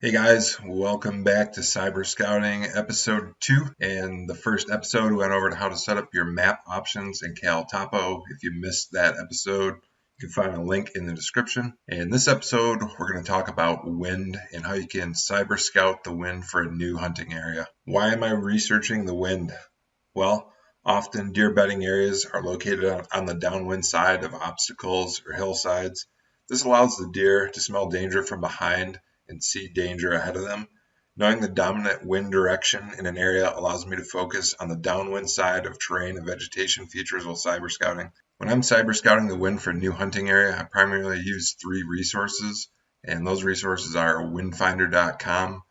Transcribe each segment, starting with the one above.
Hey guys, welcome back to Cyber Scouting episode 2. And the first episode went over to how to set up your map options in CalTopo. If you missed that episode, you can find a link in the description. And this episode, we're going to talk about wind and how you can cyber scout the wind for a new hunting area. Why am I researching the wind? Well, often deer bedding areas are located on the downwind side of obstacles or hillsides. This allows the deer to smell danger from behind and see danger ahead of them. Knowing the dominant wind direction in an area allows me to focus on the downwind side of terrain and vegetation features while cyber scouting. When I'm cyber scouting the wind for a new hunting area, I primarily use 3 resources, and those resources are windfinder.com,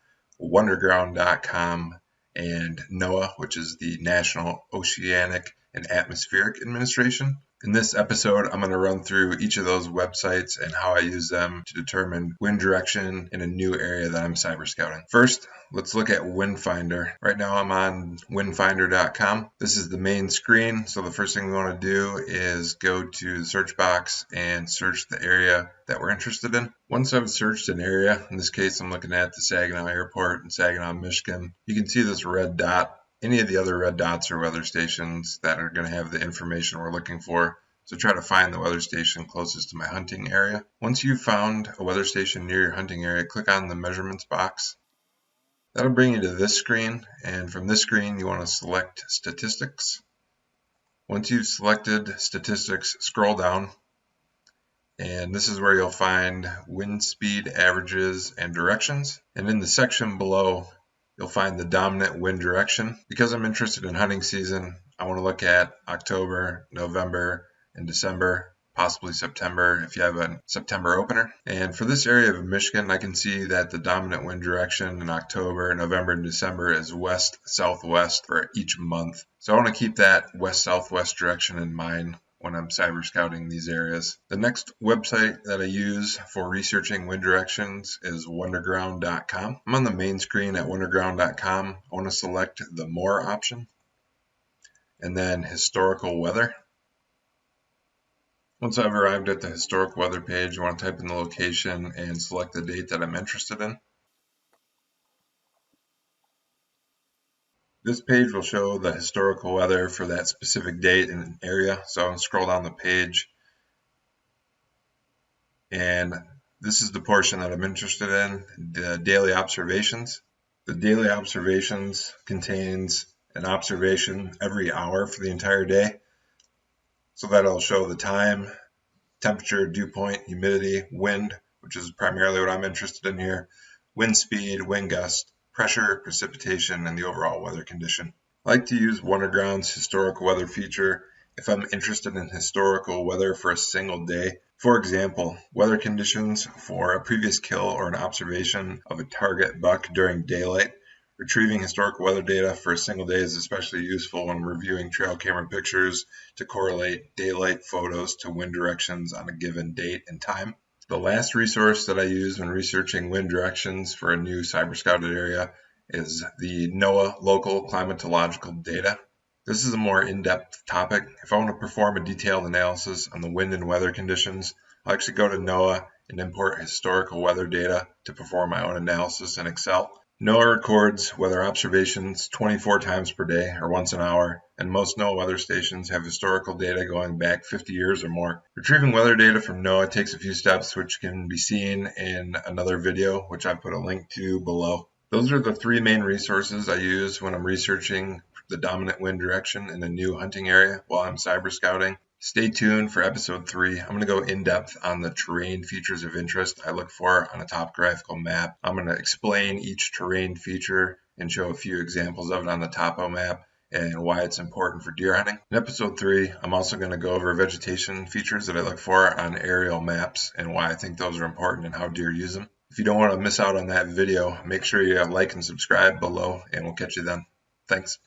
wonderground.com, and Noaa, which is the National Oceanic and Atmospheric Administration. In this episode, I'm going to run through each of those websites and how I use them to determine wind direction in a new area that I'm cyber scouting. First, let's look at Windfinder. Right now I'm on windfinder.com. This is the main screen, so the first thing we want to do is go to the search box and search the area that we're interested in. Once I've searched an area, in this case I'm looking at the Saginaw Airport in Saginaw, Michigan, you can see this red dot. Any of the other red dots are weather stations that are going to have the information we're looking for. So try to find the weather station closest to my hunting area. Once you've found a weather station near your hunting area, click on the measurements box. That'll bring you to this screen, and from this screen you want to select statistics. Once you've selected statistics, scroll down, and this is where you'll find wind speed averages and directions. And in the section below, you'll find the dominant wind direction. Because I'm interested in hunting season, I want to look at October, November, and December, possibly September if you have a September opener. And for this area of Michigan, I can see that the dominant wind direction in October, November, and December is west-southwest for each month. So I want to keep that west-southwest direction in mind when I'm cyber scouting these areas. The next website that I use for researching wind directions is wonderground.com. I'm on the main screen at wonderground.com. I want to select the More option and then Historical Weather. Once I've arrived at the historical weather page, I want to type in the location and select the date that I'm interested in. This page will show the historical weather for that specific date and area. So I'm going to scroll down the page, and this is the portion that I'm interested in, the daily observations. The daily observations contains an observation every hour for the entire day. So that'll show the time, temperature, dew point, humidity, wind, which is primarily what I'm interested in here, wind speed, wind gust, pressure, precipitation, and the overall weather condition. I like to use Wonderground's historical weather feature if I'm interested in historical weather for a single day. For example, weather conditions for a previous kill or an observation of a target buck during daylight. Retrieving historical weather data for a single day is especially useful when reviewing trail camera pictures to correlate daylight photos to wind directions on a given date and time. The last resource that I use when researching wind directions for a new cyber scouted area is the Noaa local climatological data. This is a more in-depth topic. If I want to perform a detailed analysis on the wind and weather conditions, I'll actually go to Noaa and import historical weather data to perform my own analysis in Excel. Noaa records weather observations 24 times per day or once an hour, and most Noaa weather stations have historical data going back 50 years or more. Retrieving weather data from Noaa takes a few steps, which can be seen in another video, which I've put a link to below. Those are the 3 main resources I use when I'm researching the dominant wind direction in a new hunting area while I'm cyber scouting. Stay tuned for episode 3. I'm going to go in depth on the terrain features of interest I look for on a topographical map. I'm going to explain each terrain feature and show a few examples of it on the topo map and why it's important for deer hunting. In episode 3, I'm also going to go over vegetation features that I look for on aerial maps and why I think those are important and how deer use them. If you don't want to miss out on that video, make sure you like and subscribe below, and we'll catch you then. Thanks.